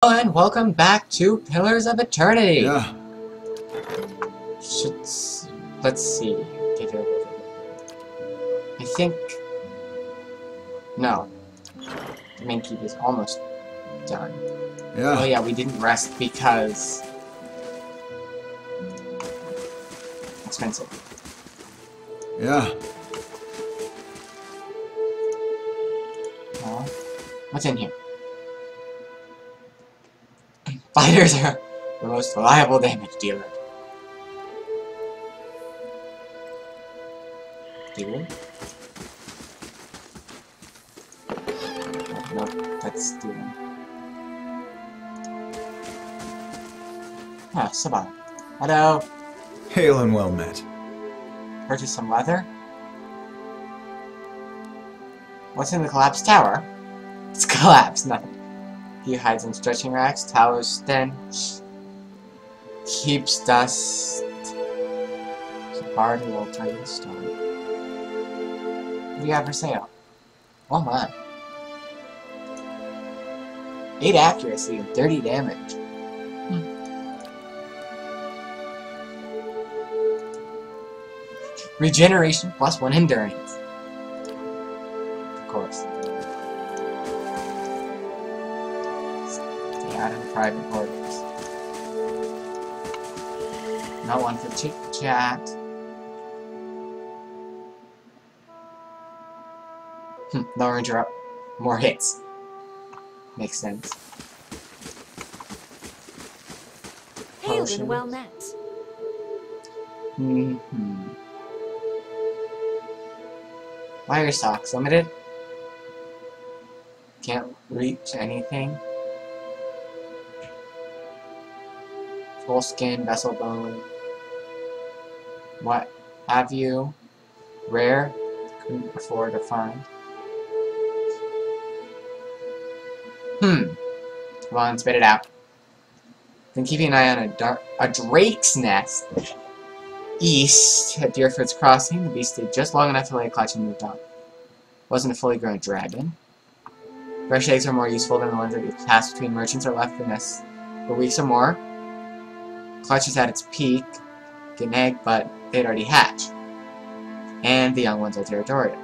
And welcome back to Pillars of Eternity. Yeah. Let's see. I think no. The main keep is almost done. Yeah. Oh yeah, we didn't rest because expensive. Yeah. Oh, what's in here? Fighters are the most reliable damage dealer. Dealer? Oh, nope, that's stealing. Ah, Sabah. Hello. Hail and well met. Purchase some leather? What's in the collapsed tower? It's collapsed, nothing. He hides in stretching racks, towers stench, keeps dust. Barred will try to stone. What do you have for sale? Oh my. 8 accuracy and 30 damage. Regeneration plus 1 endurance. Of course. Stay out of private quarters. Not one for chit chat. Lower interrupt. More hits. Makes sense. Hailed and well met. Why are your socks limited? Can't reach anything. Full skin, vessel bone. What have you? Rare? Couldn't afford to find. Come on, spit it out. Been keeping an eye on a drake's nest. East at Deerfoot's Crossing, the beast stayed just long enough to lay a clutch and moved on. Wasn't a fully grown dragon. Fresh eggs are more useful than the ones that get passed between merchants or left the nest for weeks or more. Clutch is at its peak, get an egg, but they'd already hatched. And the young ones are territorial.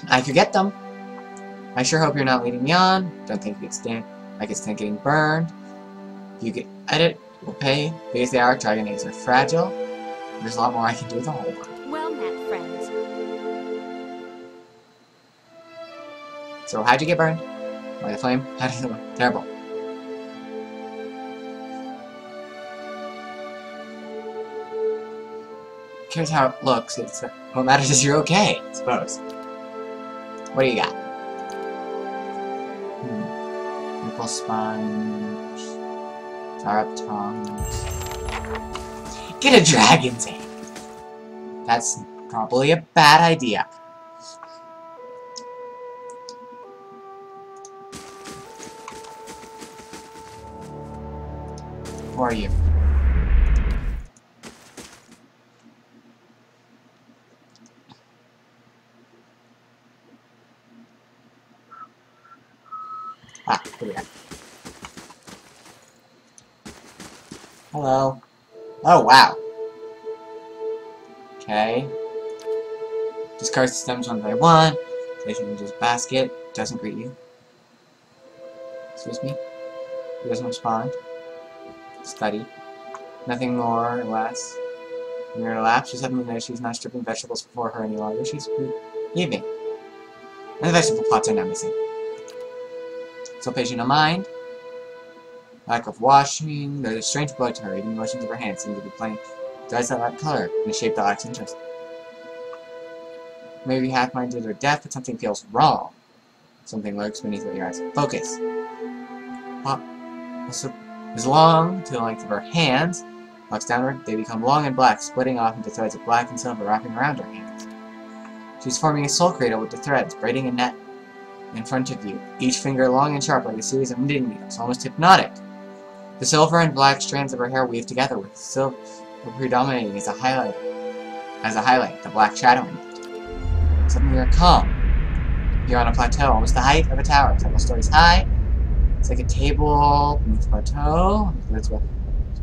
I could get them. I sure hope you're not leading me on. Don't think it's getting burned. If you get edit, we'll pay. Because they are, dragon eggs are fragile. There's a lot more I can do with the whole one. Well met, friends. So how'd you get burned? By the flame? How did it look? Terrible. Cares how it looks. It's what matters is you're okay, I suppose. What do you got? Nipple sponge. Tar up tongues. Get a dragon's egg! That's probably a bad idea. Who are you? Ah, here we are. Hello. Oh, wow. Okay. Discard stems one by one. Place it in his basket. Doesn't greet you. Excuse me. He doesn't respond. Study. Nothing more or less. In her lap, she suddenly noticed she's not stripping vegetables before her any longer. She's leaving. And the vegetable plots are now missing. So patient of mind. Lack of washing. There's a strange blood to her. Even the motions of her hands seem to be playing dyes that lack color in a shape that lacks interest. Maybe half-minded or deaf, but something feels wrong. Something lurks beneath your eyes. Focus. Is long to the length of her hands. Locks downward, they become long and black, splitting off into threads of black and silver wrapping around her hands. She's forming a soul cradle with the threads, braiding a net in front of you, each finger long and sharp like a series of knitting needles, almost hypnotic. The silver and black strands of her hair weave together, with silver predominating as a highlight, the black shadowing it. Suddenly you're calm. You're on a plateau, almost the height of a tower, several stories high. It's like a table beneath the plateau. It's with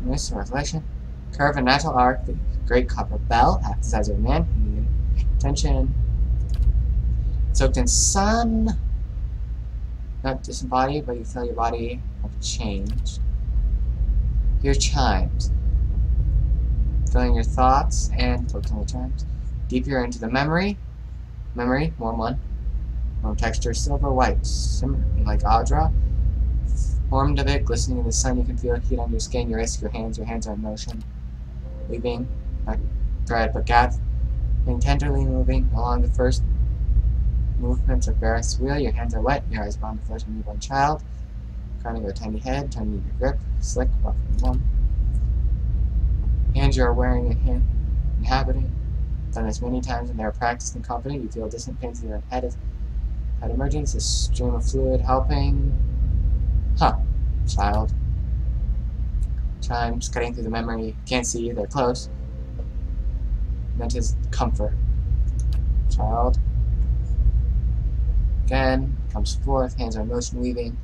moist reflection. Curve and natural arc. The great copper bell, half the size of a man. Attention. Soaked in sun. Not disembodied, but you feel your body have changed. Hear chimes. Filling your thoughts and focusing on the chimes. Deeper into the memory. Memory, warm one. Warm texture, silver white. Simmering like Audra. Formed of it, glistening in the sun, you can feel heat on your skin, your wrists, your hands are in motion. Weaving, not thread, but gathering, tenderly moving along the first movements of Barrett's wheel. Your hands are wet, your eyes bound to flesh a newborn child. Crowning your tiny head, turning your grip, slick, rough and warm. Hands you are wearing and inhabiting. Done this many times when they are practiced and confident, you feel distant pains in your head emergence, a stream of fluid helping. Huh. Child. Chimes cutting through the memory. You can't see you, they're close. Meant his comfort. Child. Again, comes forth, hands are in motion, weaving.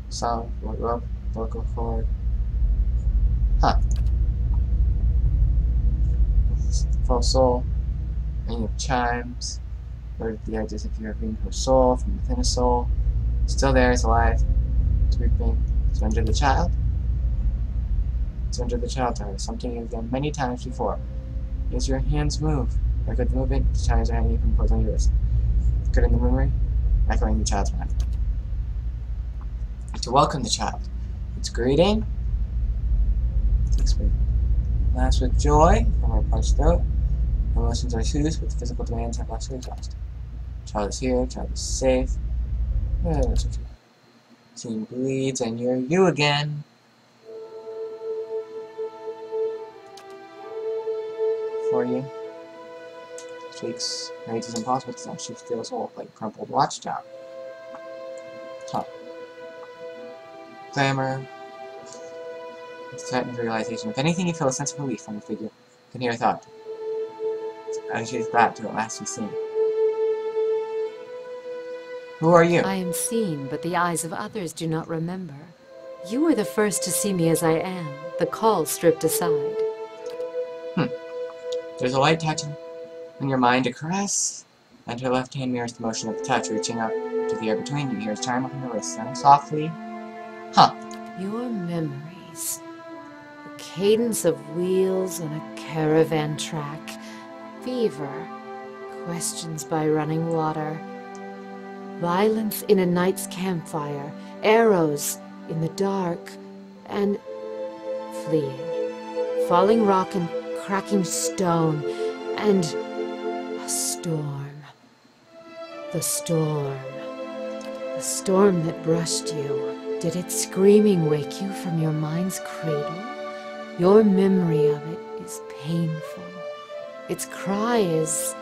Song, rope, vocal cord. Huh. Full soul. Ring of chimes. Word at the edges if you're ringing her soul from within a soul. Still there, it's alive. Sweeping. Surrender the child. Surrender the child to her. Something you've done many times before. As your hands move. Record the movement. The chimes are hanging from close on your wrist. Good in the memory. Echoing the child's mind. To welcome the child. It's greeting. Last with joy from our parched throat. Emotions are soothed, but the physical demands have left to exhaust. Child is here. Child is safe. Scene bleeds, and you're you again. For you. Shakes, raises impossible to she feels old like a crumpled watchtower. Top. Glamour. It's threatened realization. If anything, you feel a sense of relief from the figure. You can hear a thought. As she's back to at last be seen. Who are you? I am seen, but the eyes of others do not remember. You were the first to see me as I am, the call stripped aside. There's a light touch in your mind, a caress, and her left hand mirrors the motion of the touch, reaching up to the air between you. Hear a chime on your wrist, sounding softly. Huh. Your memories. The cadence of wheels on a caravan track. Fever. Questions by running water. Violence in a night's campfire, arrows in the dark, and fleeing. Falling rock and cracking stone, and a storm. The storm. The storm that brushed you. Did its screaming wake you from your mind's cradle? Your memory of it is painful. Its cry is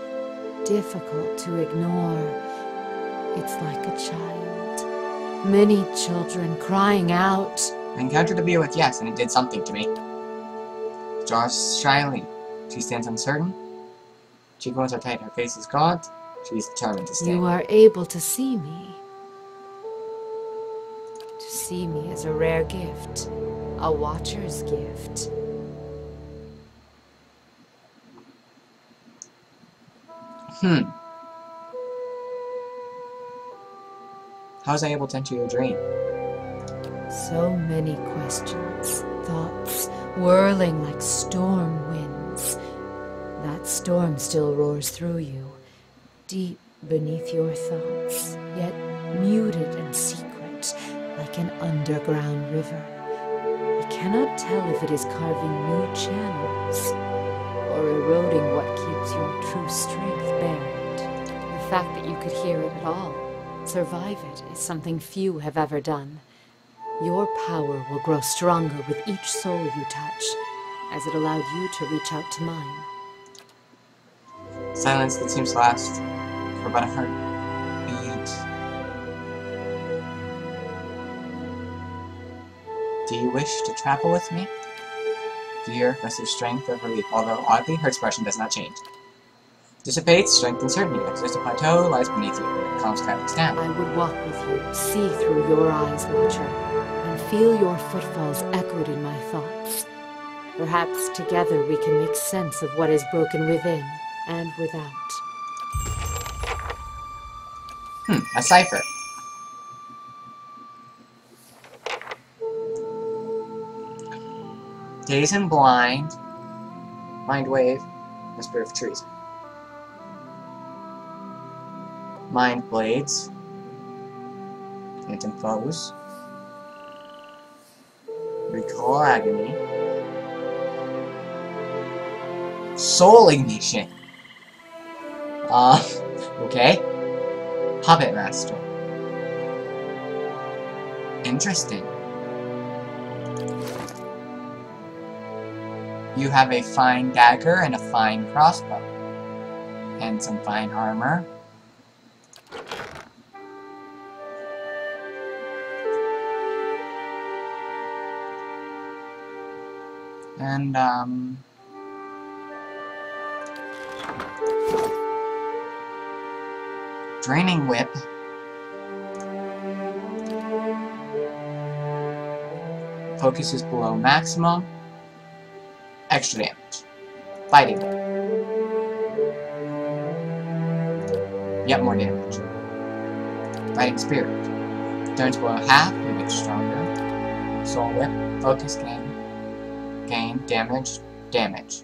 difficult to ignore. It's like a child. Many children crying out. I encountered to be with yes, and it did something to me. Jaws shyly. She stands uncertain. Cheekbones are tight, her face is gaunt. She's determined to stay. You are able to see me. To see me is a rare gift. A watcher's gift. How was I able to enter your dream? So many questions, thoughts, whirling like storm winds. That storm still roars through you, deep beneath your thoughts, yet muted and secret, like an underground river. I cannot tell if it is carving new channels, or eroding what keeps your true strength buried. The fact that you could hear it at all, survive it, is something few have ever done. Your power will grow stronger with each soul you touch, as it allowed you to reach out to mine. Silence that seems to last for about a heartbeat. Do you wish to travel with me? Fear, vested strength, or relief, although oddly her expression does not change. Dissipates, strength and certainty. There's a plateau lies beneath you. Calm sky looks down. I would walk with you, see through your eyes, Watcher. feel your footfalls echoed in my thoughts. Perhaps together we can make sense of what is broken within and without. A cipher. Daze and Blind, Mind Wave, Whisper of Trees. Mind Blades, Phantom Foes, Recall Agony, Soul Ignition. Okay. Puppet Master. Interesting. You have a fine dagger and a fine crossbow. And some fine armor. And, Draining Whip. Focus is below maximum. Extra damage. Fighting Whip. Yet more damage. Fighting Spirit. Turns below half, you get stronger. Soul Whip. Focus gain. Gain. Damage. Damage.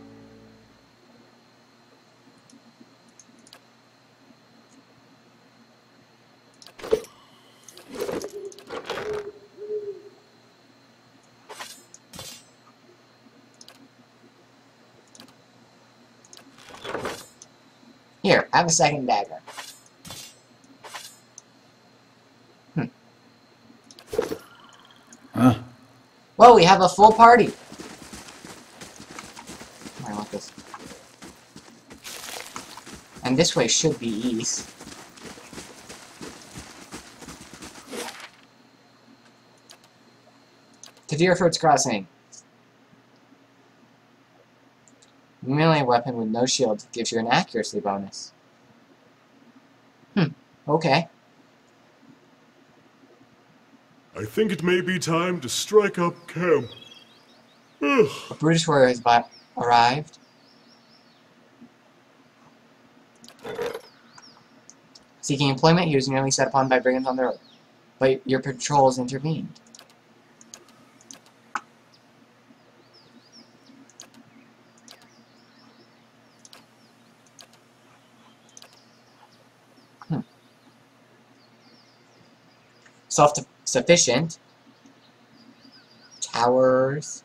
Here, have a second dagger. Huh? Whoa, we have a full party! I want this. And this way should be east. To Deerford's Crossing. Melee weapon with no shield gives you an accuracy bonus. Okay. I think it may be time to strike up camp. A Brutish warrior has arrived. Seeking employment, he was nearly set upon by brigands on the road. But your patrols intervened. Self-sufficient. Towers.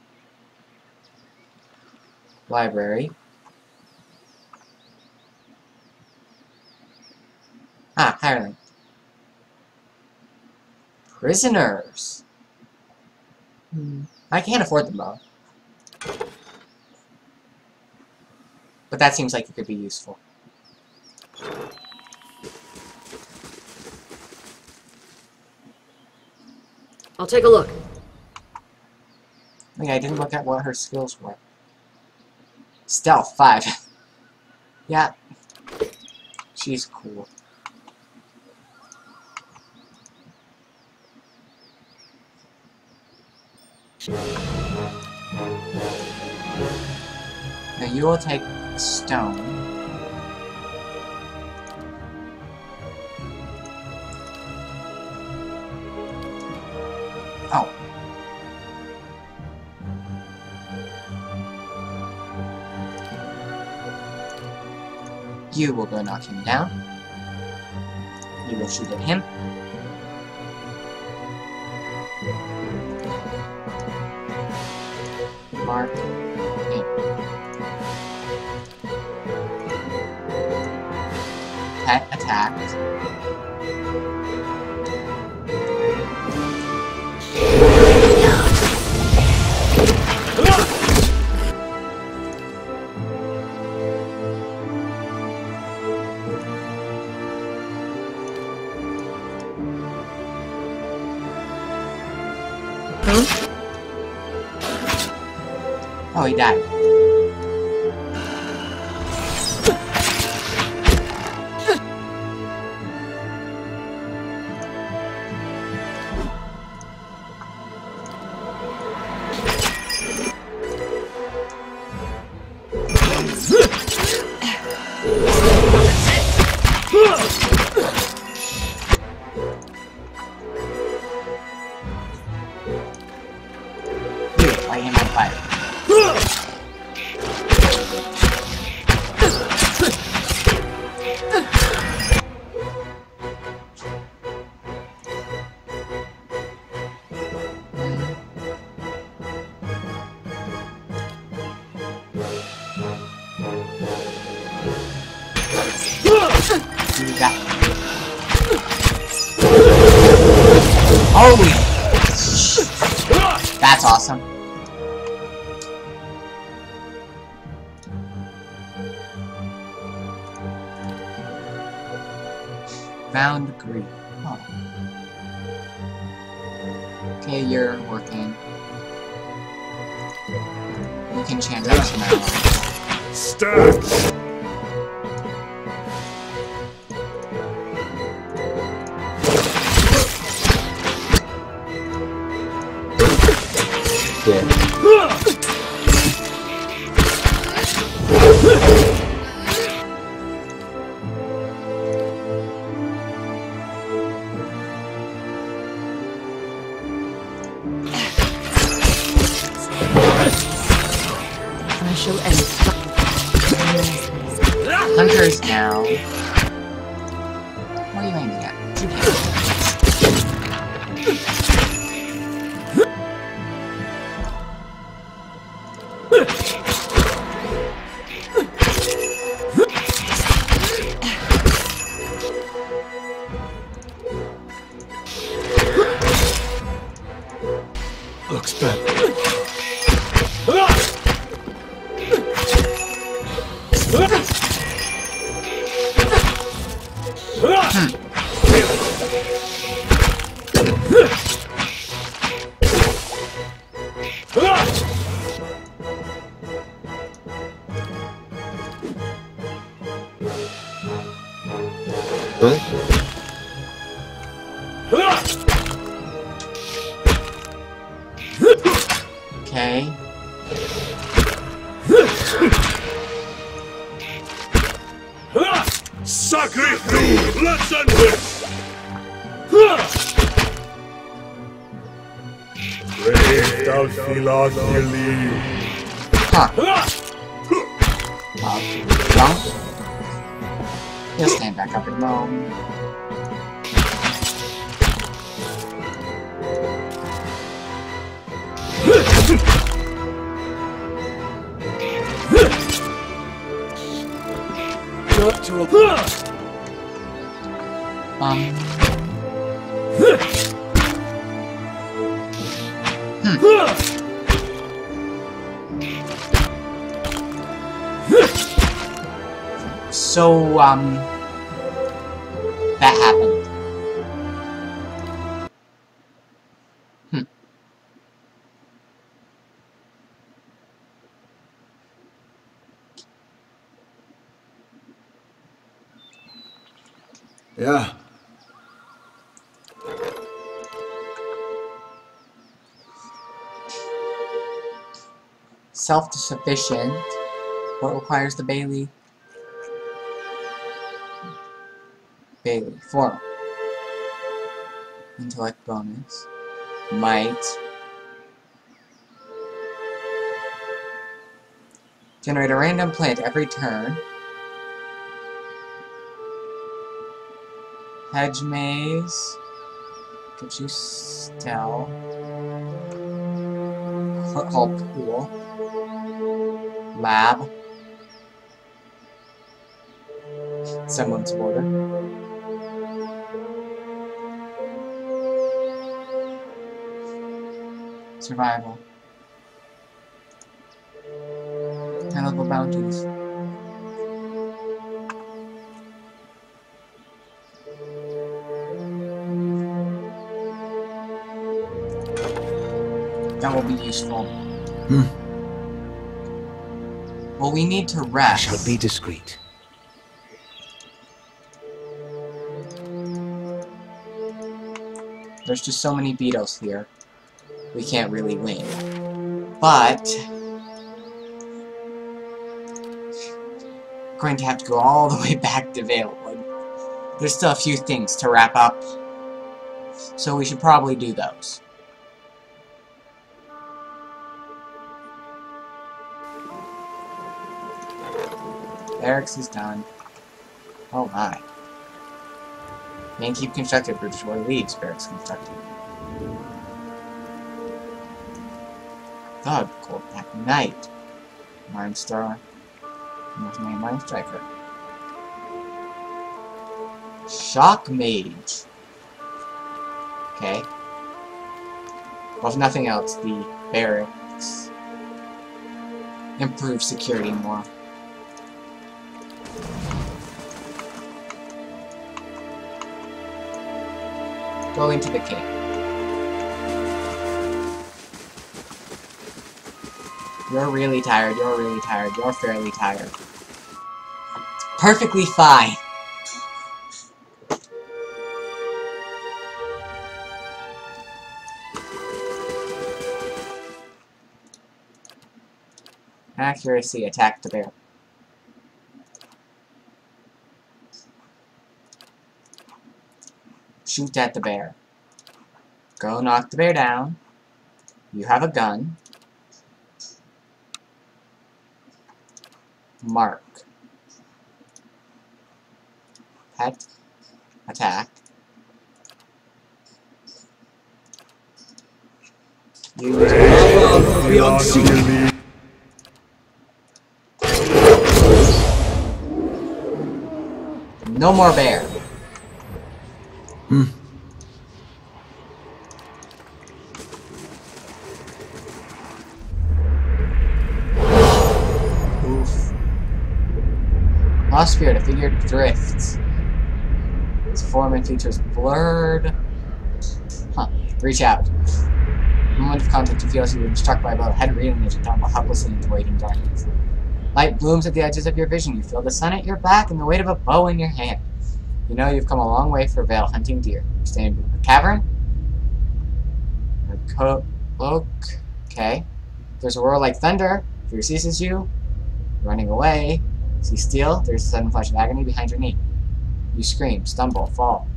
Library. Hireling. Prisoners. I can't afford them though. But that seems like it could be useful. I'll take a look. I didn't look at what her skills were. Stealth 5. Yeah. She's cool. Now you will take a stone. Oh. You will go knock him down. You will shoot at him. Mark him. Pet attacked. Oh, he died. light him on fire. Holy! That's awesome. Found green. Oh. Okay, you're working. You can chant up some arrows. Stats! I shall end. Hunters now. What are you aiming at? Looks better. Okay. Sacre Fleur! Let's end this! Brave Dalphilagili! Huh. Jump. He'll stand back up and roam. Not to a... So, that happened. Yeah. Self-sufficient. What requires the Bailey? Bailey. 4. Intellect bonus. Might. Generate a random plant every turn. Hedge maze. Gives you stealth. Hull pool. Lab. Semblance border. Survival. High-level bounties. That will be useful. Well, we need to rest. I shall be discreet. There's just so many beetles here. We can't really win. But going to have to go all the way back to Valewood. There's still a few things to wrap up, so we should probably do those. Barracks is done. Oh my. Main keep constructed, before leaves. Barracks constructed. Thug, Cold Black Knight. Mine Star. Mine Striker. Shock Mage. Okay. Well, if nothing else, the barracks improve security more. Go into the cave. You're really tired, you're really tired, you're fairly tired. It's perfectly fine. Accuracy, attack the bear. Shoot at the bear. Go knock the bear down. You have a gun. Mark. Pet. Attack. Use no more bear. Oof. Lost Spirit, a figure drifts. Its form and features blurred. Huh. Reach out. Moment of contact, you feel as you've been struck by a blow. Head reeling as you tumble helplessly into waiting darkness. Light blooms at the edges of your vision. You feel the sun at your back and the weight of a bow in your hand. You know you've come a long way for Vale hunting deer. You're standing in a cavern. A cloak. Okay. There's a roar like thunder. Fear seizes you. Running away. See steel. There's a sudden flash of agony behind your knee. You scream, stumble, fall.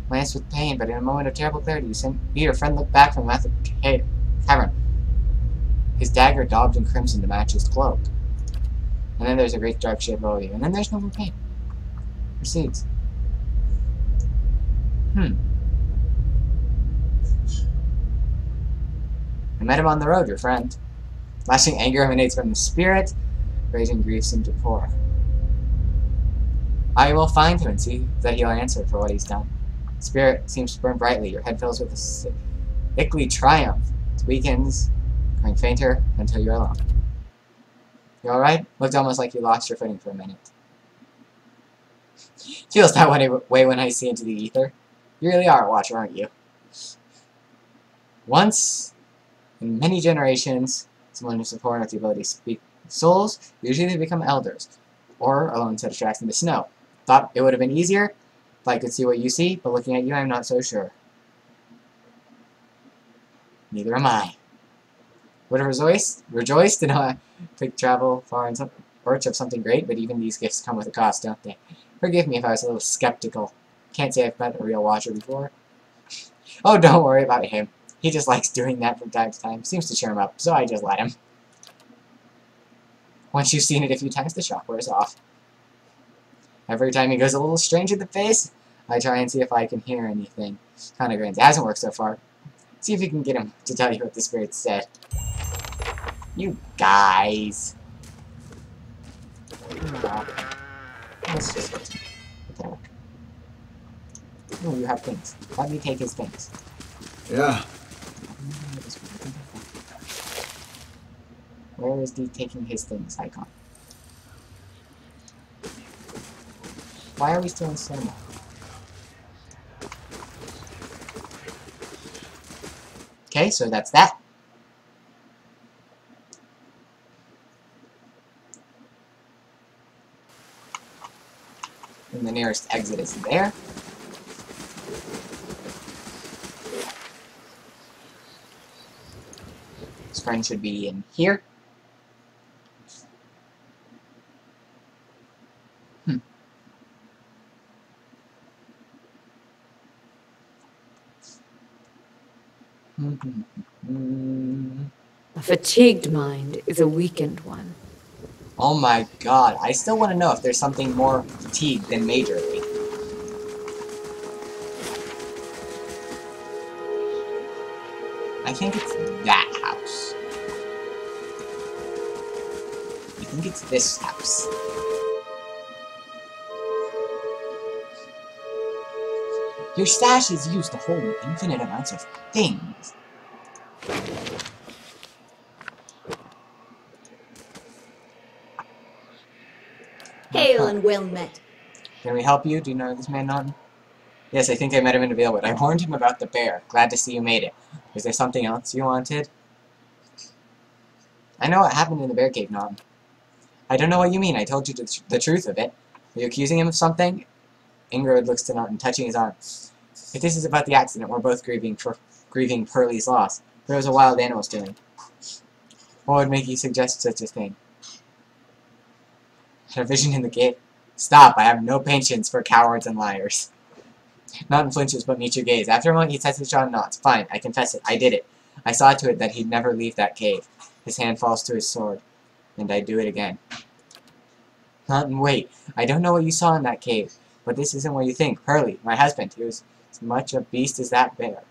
Lance with pain, but in a moment of terrible clarity, you see your friend look back from the mouth of the cavern. His dagger daubed in crimson to match his cloak. And then there's a great dark shape below you. And then there's no more pain. Proceeds. I met him on the road, your friend. Lashing anger emanates from the spirit. Raging grief seems to pour. I will find him and see that he'll answer for what he's done. Spirit seems to burn brightly. Your head fills with a sickly triumph. It weakens, growing fainter until you're alone. You alright? Looked almost like you lost your footing for a minute. Feels that way when I see into the ether. You really are a watcher, aren't you? Once, in many generations, someone who's born with the ability to speak souls, usually they become elders, or alone set of tracks in the snow. Thought it would have been easier if I could see what you see, but looking at you, I'm not so sure. Neither am I. Would have rejoiced to know I could travel far in search of something great, but even these gifts come with a cost, don't they? Forgive me if I was a little skeptical. Can't say I've met a real watcher before. Oh, don't worry about him. He just likes doing that from time to time. Seems to cheer him up, so I just let him. Once you've seen it a few times, the shock wears off. Every time he goes a little strange in the face, I try and see if I can hear anything. Kinda grins. It hasn't worked so far. See if you can get him to tell you what the spirit said. You guys. Let's just get to attack. Oh, you have things. Let me take his things. Yeah. Where is the taking his things icon? Why are we still in cinema? Okay, so that's that. And the nearest exit is there. This friend should be in here. A fatigued mind is a weakened one. Oh my god, I still want to know if there's something more fatigued than majorly. I think it's that house. I think it's this house. Your stash is used to hold infinite amounts of things. Hail and well met. Can we help you? Do you know this man, Naughton? Yes, I think I met him in a Valewood. I warned him about the bear. Glad to see you made it. Was there something else you wanted? I know what happened in the bear cave, Naughton. I don't know what you mean. I told you the truth of it. Are you accusing him of something? Ingrid looks to Naughton, touching his arm. If this is about the accident, we're both grieving Pearlie's loss. But it was a wild animal stealing. What would make you suggest such a thing? Had a vision in the gate. Stop, I have no patience for cowards and liars. Naughton flinches but meets your gaze. After a moment he sets his jaw in knots. Fine, I confess it. I did it. I saw to it that he'd never leave that cave. His hand falls to his sword. And I do it again. Naughton, wait. I don't know what you saw in that cave. But this isn't what you think. Pearlie, my husband, he was as much a beast as that bear.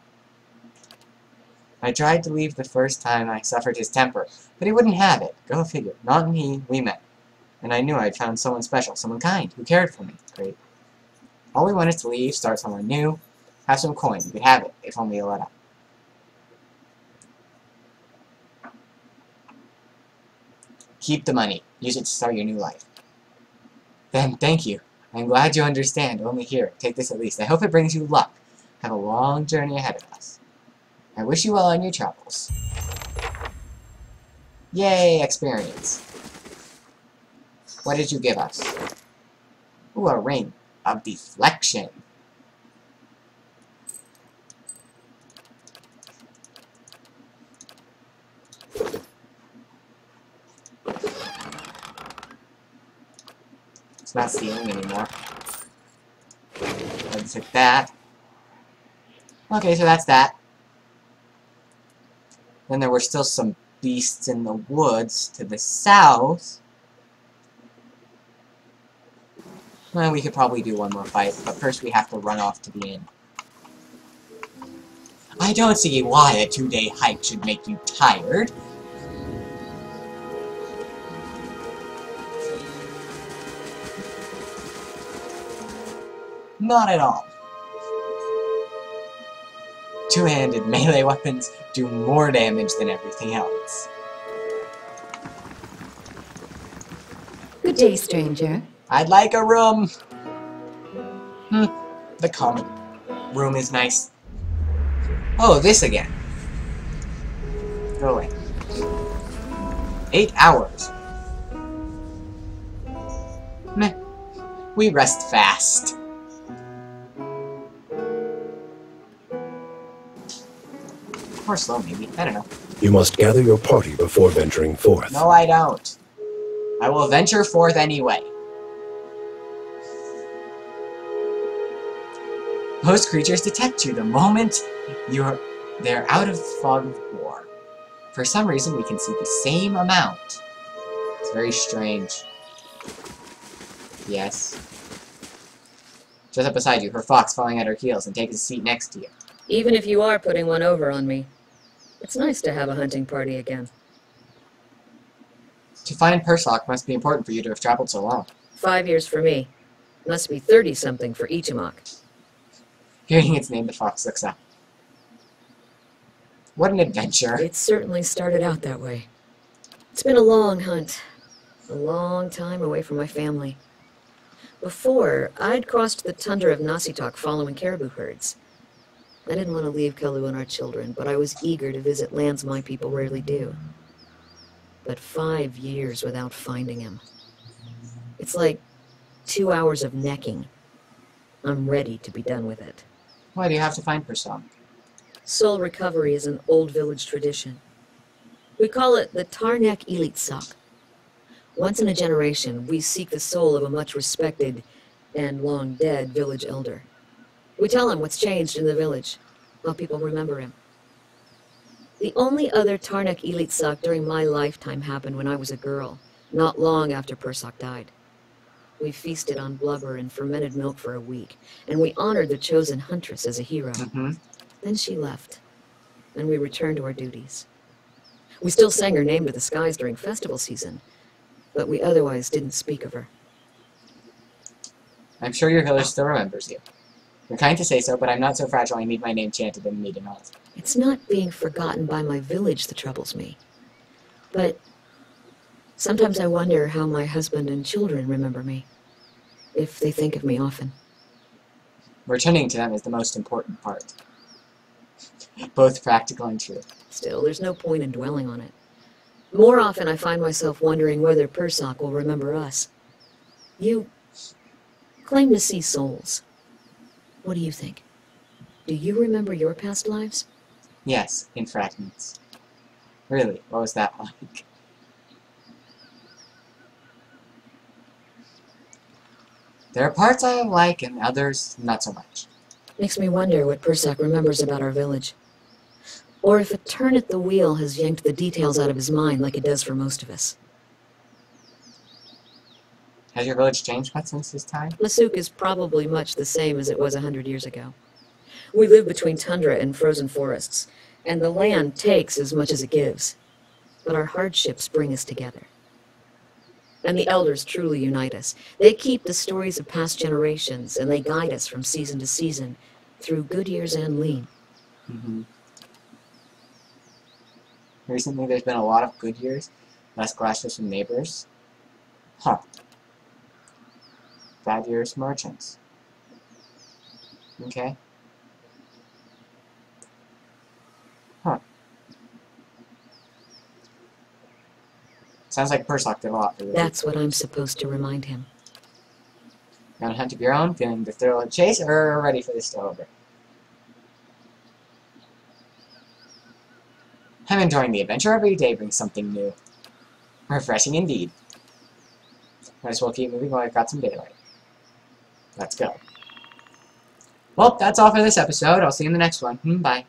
I tried to leave the first time I suffered his temper, but he wouldn't have it. Go figure. Naughton and he, we met. And I knew I'd found someone special, someone kind, who cared for me. Great. All we wanted to leave, start somewhere new, have some coin. We could have it, if only you let up. Keep the money. Use it to start your new life. Then, thank you. I'm glad you understand. Only here. Take this at least. I hope it brings you luck. Have a long journey ahead of us. I wish you well on your travels. Yay, experience. What did you give us? Ooh, a ring of deflection. It's not stealing anymore. Let's hit that. Okay, so that's that. Then there were still some beasts in the woods to the south. Well, we could probably do one more fight, but first we have to run off to the inn. I don't see why a 2-day hike should make you tired. Not at all. Two-handed melee weapons do more damage than everything else. Good day, stranger. I'd like a room. The common room is nice. Oh, this again. Go away. 8 hours. Meh. We rest fast. Or slow, maybe. I don't know. You must gather your party before venturing forth. No, I don't. I will venture forth anyway. Most creatures detect you the moment they're out of the fog of war. For some reason, we can see the same amount. It's very strange. Yes. Just up beside you, her fox falling at her heels, and takes a seat next to you. Even if you are putting one over on me, it's nice to have a hunting party again. To find Perslock must be important for you to have traveled so long. 5 years for me. Must be 30-something for Ichimok. Hearing its name, the fox looks up. What an adventure. It certainly started out that way. It's been a long hunt. A long time away from my family. Before, I'd crossed the tundra of Nasitok following caribou herds. I didn't want to leave Kalu and our children, but I was eager to visit lands my people rarely do. But 5 years without finding him. It's like 2 hours of necking. I'm ready to be done with it. Why do you have to find Perslock? Soul recovery is an old village tradition. We call it the Tarnek Elitsak. Once in a generation, we seek the soul of a much respected and long dead village elder. We tell him what's changed in the village, how people remember him. The only other Tarnek Elitsak during my lifetime happened when I was a girl, not long after Persock died. We feasted on blubber and fermented milk for a week, and we honored the chosen huntress as a hero. Then she left, and we returned to our duties. We still sang her name to the skies during festival season, but we otherwise didn't speak of her. I'm sure your village still remembers you. You're kind to say so, but I'm not so fragile I need my name chanted in the meeting halls. It's not being forgotten by my village that troubles me. But sometimes I wonder how my husband and children remember me, if they think of me often. Returning to them is the most important part. Both practical and true. Still, there's no point in dwelling on it. More often I find myself wondering whether Persock will remember us. You claim to see souls. What do you think? Do you remember your past lives? Yes, in fragments. Really, what was that like? There are parts I like and others not so much. Makes me wonder what Persock remembers about our village. Or if a turn at the wheel has yanked the details out of his mind like it does for most of us. Has your village changed much since his time? Masuk is probably much the same as it was 100 years ago. We live between tundra and frozen forests, and the land takes as much as it gives. But our hardships bring us together. And the elders truly unite us. They keep the stories of past generations, and they guide us from season to season, through good years and lean. Recently there's been a lot of good years, less clashes from neighbors. Huh. Bad years, merchants. Okay. Huh. Sounds like Persock did a lot for you. That's what I'm supposed to remind him. You on a hunt of your own, feeling the thrill of the chase, or ready for this to over? I'm enjoying the adventure. Every day brings something new. Refreshing indeed. Might as well keep moving while I've got some daylight. Let's go. Well, that's all for this episode. I'll see you in the next one. Bye.